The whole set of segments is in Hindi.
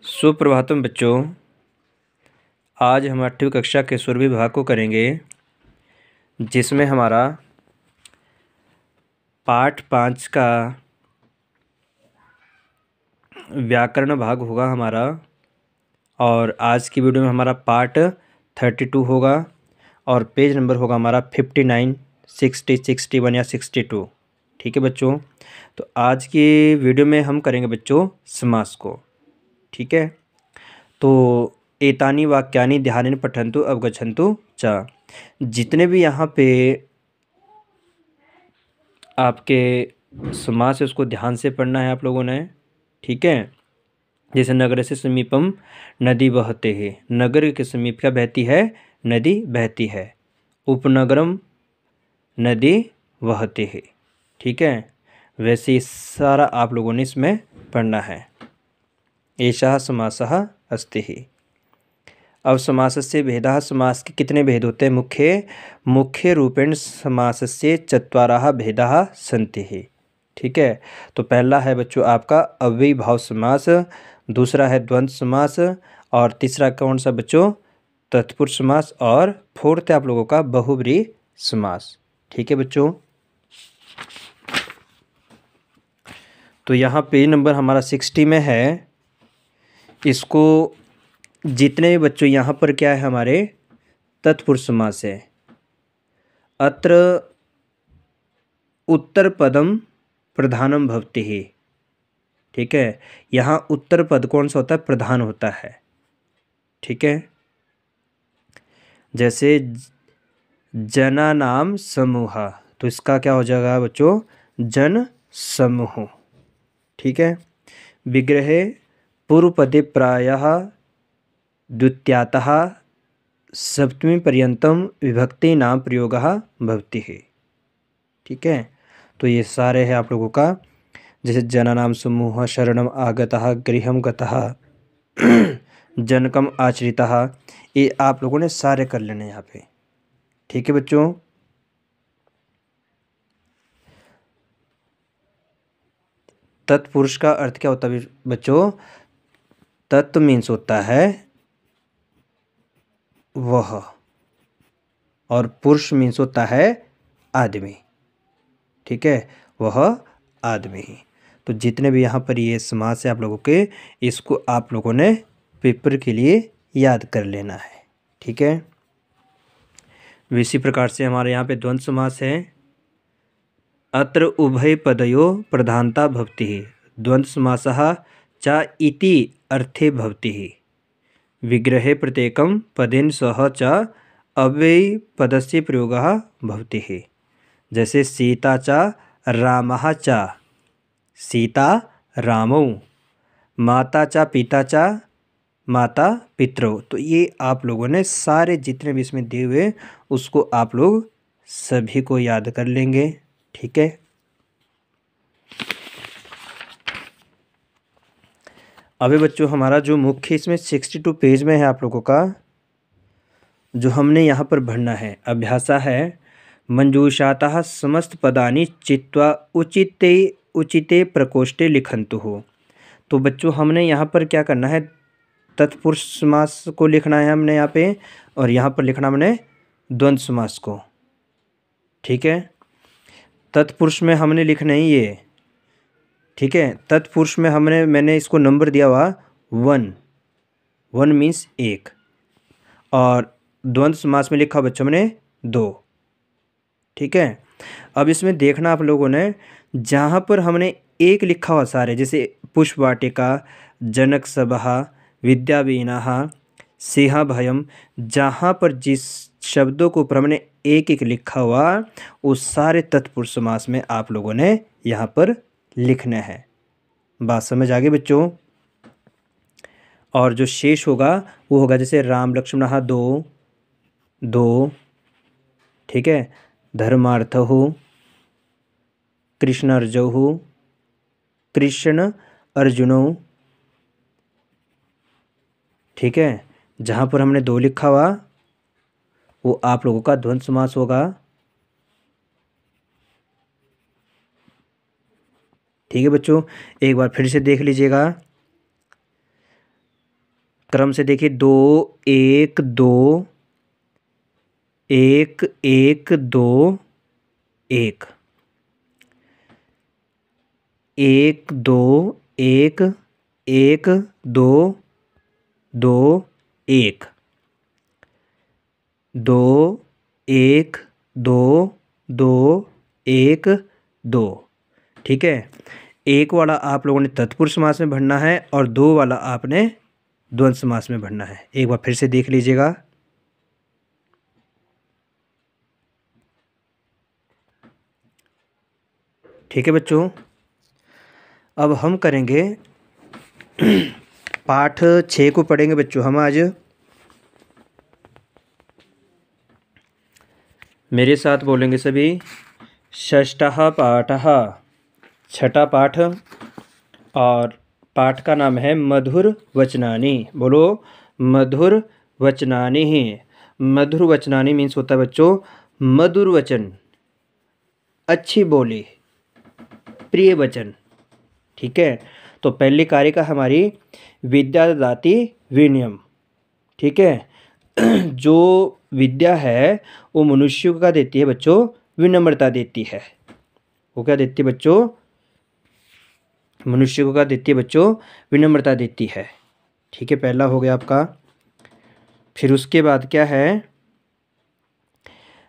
सुप्रभातम बच्चों। आज हम 8वीं कक्षा के सुरभि विभाग को करेंगे, जिसमें हमारा पाठ 5 का व्याकरण भाग होगा हमारा। और आज की वीडियो में हमारा पार्ट 32 होगा और पेज नंबर होगा हमारा 59, 60, 61 या 62। ठीक है बच्चों। तो आज की वीडियो में हम करेंगे बच्चों समास को। ठीक है। तो एतानी वाक्यानि ध्यानेन पठन्तु अवगच्छन्तु च। जितने भी यहाँ पे आपके समास है उसको ध्यान से पढ़ना है आप लोगों ने। ठीक है। जैसे नगर से समीपम नदी बहते है, नगर के समीप क्या बहती है? नदी बहती है। उपनगरम नदी बहते है। ठीक है। वैसे ही सारा आप लोगों ने इसमें पढ़ना है। एषः समासः अस्ति ही। अब समासस्य भेदः, समास के कितने भेद होते हैं? मुख्य रूपेण समासस्य चत्वारः भेदाः सन्ति ही। ठीक है। तो पहला है बच्चों आपका अव्ययीभाव समास, दूसरा है द्वंद्व समास, और तीसरा कौन सा बच्चों? तत्पुरुष समास, और फोर्थ है आप लोगों का बहुब्रीहि समास। ठीक है बच्चों। तो यहाँ पेज नंबर हमारा 60 में है। इसको जितने भी बच्चों यहाँ पर क्या है हमारे तत्पुरुष समास है। अत्र उत्तर पदम प्रधानम भवति ही। ठीक है। यहाँ उत्तर पद कौन सा होता है? प्रधान होता है। ठीक है। जैसे जना नाम समूह, तो इसका क्या हो जाएगा बच्चों? जन समूह। ठीक है। विग्रहे पूर्व पदे प्रायः द्वितीयातः सप्तमी पर्यंतम विभक्ति नाम प्रयोगः भवति है। ठीक है। तो ये सारे हैं आप लोगों का, जैसे जनानाम समूह, शरणम आगतः, गृहम गतः, जनकम आचरितः, ये आप लोगों ने सारे कर लेने यहाँ पे। ठीक है बच्चों। तत्पुरुष का अर्थ क्या होता है बच्चों? तत्व मीन्स होता है वह, और पुरुष मीन्स होता है आदमी। ठीक है। वह आदमी। तो जितने भी यहाँ पर ये समास है आप लोगों के, इसको आप लोगों ने पेपर के लिए याद कर लेना है। ठीक है। इसी प्रकार से हमारे यहाँ पे द्वंद्व समास है। अत्र उभय पदयो प्रधानता भवति ही, द्वंद्व समासः च इति अर्थे भवति ही। विग्रहे प्रत्येकं पदेन सह च अव्ययी पदस्य प्रयोगः भवति ही। जैसे सीता च रामः च, सीता रामौ, माता च पिता च माता पितरौ। तो ये आप लोगों ने सारे जितने भी इसमें दिए हुए उसको आप लोग सभी को याद कर लेंगे। ठीक है। अभी बच्चों हमारा जो मुख्य इसमें 62 पेज में है आप लोगों का, जो हमने यहाँ पर भरना है अभ्यासा है, मंजूषातः समस्त पदानि चित्वा उचिते उचिते प्रकोष्ठे लिखन्तु हो। तो बच्चों हमने यहाँ पर क्या करना है? तत्पुरुष समास को लिखना है हमने यहाँ पे, और यहाँ पर लिखना हमने द्वंद्व समास को। ठीक है। तत्पुरुष में हमने लिखना ही ये। ठीक है। तत्पुरुष में मैंने इसको नंबर दिया हुआ 1 मीन्स 1, और द्वंद्व समास में लिखा बच्चों मैंने 2। ठीक है। अब इसमें देखना आप लोगों ने, जहाँ पर हमने 1 लिखा हुआ सारे, जैसे पुष्प वाटिका, जनक सभा, विद्यावीनाः, सिंह भयम, जहाँ पर जिस शब्दों को ऊपर हमने 1 लिखा हुआ, उस सारे तत्पुरुष समास में आप लोगों ने यहाँ पर लिखना है। बात समझ आ गई बच्चों? और जो शेष होगा वो होगा जैसे राम लक्ष्मणः 2। ठीक है। धर्मार्थः, कृष्ण अर्जुनौ, कृष्ण अर्जुनौ। ठीक है। जहाँ पर हमने 2 लिखा हुआ वो आप लोगों का द्वंद्व समास होगा। ठीक है बच्चों। एक बार फिर से देख लीजिएगा। क्रम से देखिए 2 1 2 1 1 2 1 1 2 1 1 2 2 1 2 1 2 2 1 2। ठीक है, एक वाला आप लोगों ने तत्पुरुष समास में भरना है और 2 वाला आपने द्वंद्व समास में भरना है। एक बार फिर से देख लीजिएगा। ठीक है बच्चों, अब हम करेंगे पाठ 6 को पढ़ेंगे बच्चों हम आज। मेरे साथ बोलेंगे सभी। षष्ठः पाठः, छठा पाठ, और पाठ का नाम है मधुर वचनानि। बोलो, मधुर वचनानि ही। मधुर वचनानि मीन्स होता है बच्चों मधुर वचन, अच्छी बोली, प्रिय वचन। ठीक है, तो पहली कारिका हमारी विद्या ददाति विनयम। ठीक है, जो विद्या है वो मनुष्य को क्या देती है बच्चों? विनम्रता देती है। वो क्या देती है बच्चों? मनुष्य को क्या देती है बच्चों? विनम्रता देती है। ठीक है, पहला हो गया आपका। फिर उसके बाद क्या है?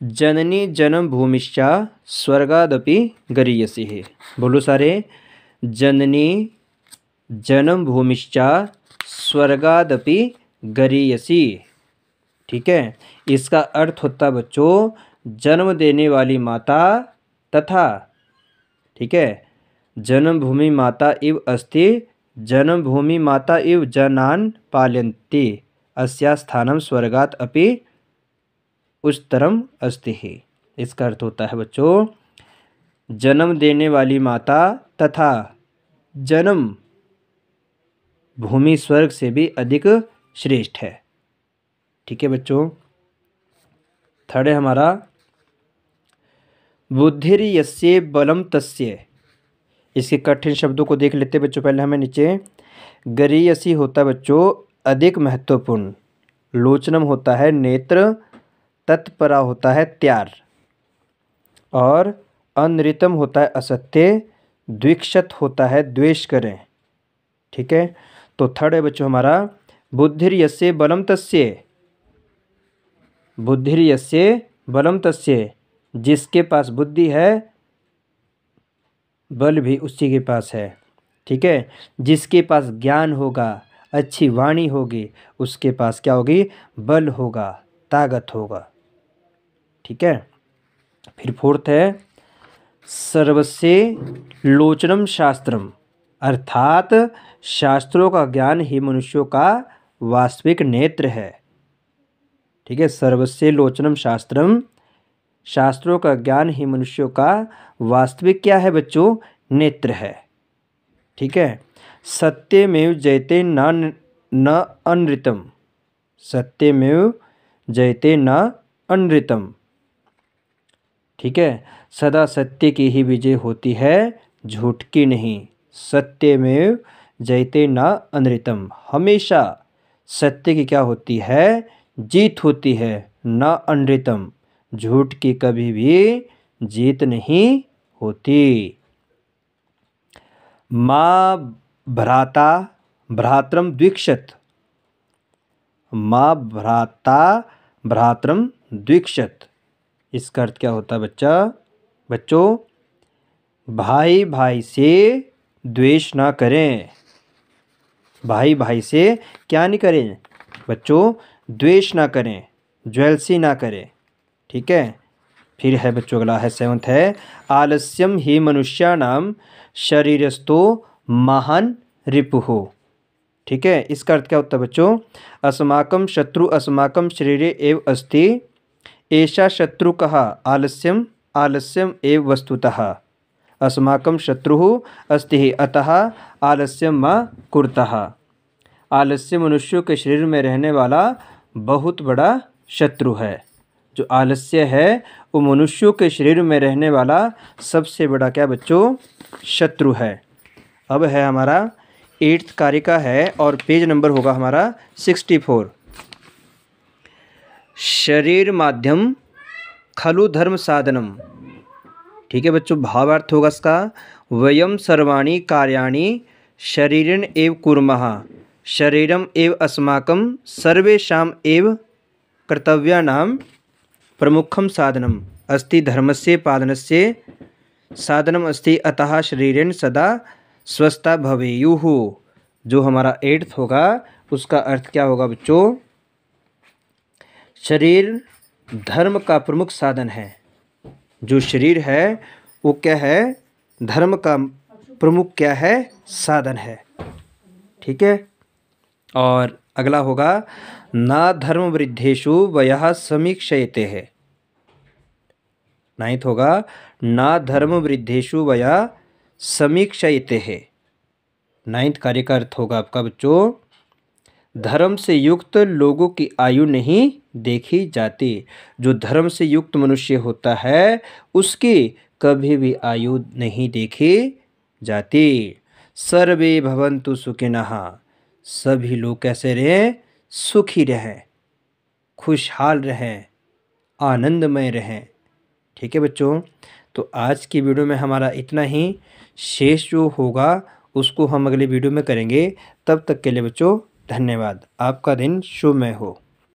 जननी जन्म भूमिश्चा स्वर्गादपि गरीयसी है। बोलो सारे, जननी जन्म भूमिश्चा स्वर्गादपि गरीयसी। ठीक है, इसका अर्थ होता है बच्चों जन्म देने वाली माता तथा, ठीक है, जन्मभूमि माता इव अस्ति, जन्मभूमि माता इव जनान पालयन्ति, अस्या स्थानम स्वर्गात अपि उच्चतरम अस्ति ही। इसका अर्थ होता है बच्चों जन्म देने वाली माता तथा जन्म भूमि स्वर्ग से भी अधिक श्रेष्ठ है। ठीक है बच्चों, थर्ड है हमारा बुद्धिर यस्य बलम तस्य। इसके कठिन शब्दों को देख लेते हैं बच्चों। पहले हमें नीचे गरीयसी होता है बच्चों अधिक महत्वपूर्ण, लोचनम होता है नेत्र, तत्परा होता है त्यार, और अनृतम होता है असत्य, द्विक्षत होता है द्वेष करें। ठीक है, तो थर्ड है बच्चों हमारा बुद्धिर यस्य बलम तस्य। बुद्धिर यस्य बलम तस्य, जिसके पास बुद्धि है बल भी उसी के पास है। ठीक है, जिसके पास ज्ञान होगा, अच्छी वाणी होगी, उसके पास क्या होगी? बल होगा, ताकत होगा। ठीक है, फिर फोर्थ है सर्वस्य लोचनम शास्त्रम, अर्थात शास्त्रों का ज्ञान ही मनुष्यों का वास्तविक नेत्र है। ठीक है, सर्वस्य लोचनम शास्त्रम, शास्त्रों का ज्ञान ही मनुष्यों का वास्तविक क्या है बच्चों? नेत्र है। ठीक है, सत्यमेव जयते न अनृतम, सत्यमेव जयते न अनृतम। ठीक है, सदा सत्य की ही विजय होती है, झूठ की नहीं। सत्यमेव जयते न अनृतम, हमेशा सत्य की क्या होती है? जीत होती है। न अनृतम, झूठ की कभी भी जीत नहीं होती। माँ भ्राता भ्रातरम द्विक्षत, माँ भ्राता भ्रातरम द्विक्षत। इसका अर्थ क्या होता है बच्चों? भाई भाई से द्वेष ना करें। भाई भाई से क्या नहीं करें बच्चों? द्वेष ना करें, ज्वेलसी ना करें। ठीक है, फिर है बच्चों अगला है सेवंथ है आलस्यम ही मनुष्याणाम शरीरस्थो महान रिपुः। ठीक है, इसका अर्थ क्या होता है बच्चों? अस्माकं शत्रु अस्माकं शरीरे एव अस्ति, ऐसा शत्रु कहा आलस्यम, आलस्यम एव वस्तुतः, अस्माकं शत्रुः अस्ति अतः आलस्यम मा कुर्तः। आलस्य मनुष्यों के शरीर में रहने वाला बहुत बड़ा शत्रु है। जो आलस्य है वो मनुष्यों के शरीर में रहने वाला सबसे बड़ा क्या बच्चों? शत्रु है। अब है हमारा 8th कार्य का है और पेज नंबर होगा हमारा 64। शरीर माध्यम खलु धर्म साधनम। ठीक है बच्चों, भावार्थ होगा इसका, वयम सर्वाणि कार्याणि शरीरेण एव कुर्मः शरीरम एव अस्माकं सर्वेषाम् एव कर्तव्यानां प्रमुखम साधनम अस्ति धर्मस्य पालनस्य साधनम अस्ति अतः शरीरेण सदा स्वस्था भवेयुः। जो हमारा 8th होगा उसका अर्थ क्या होगा बच्चों? शरीर धर्म का प्रमुख साधन है। जो शरीर है वो क्या है? धर्म का प्रमुख क्या है? साधन है। ठीक है। और अगला होगा ना धर्म वृद्धेषु वयः समीक्षयते है। 9th होगा ना धर्म वृद्धेषु वयः समीक्षयते है। 9th कार्य का अर्थ होगा आपका बच्चों, धर्म से युक्त लोगों की आयु नहीं देखी जाती। जो धर्म से युक्त मनुष्य होता है उसकी कभी भी आयु नहीं देखी जाती। सर्वे भवन्तु सुखिनः, सभी लोग कैसे रहें? सुखी रहें, खुशहाल रहें, आनंदमय रहें। ठीक है बच्चों, तो आज की वीडियो में हमारा इतना ही। शेष जो होगा उसको हम अगले वीडियो में करेंगे। तब तक के लिए बच्चों धन्यवाद। आपका दिन शुभमय हो।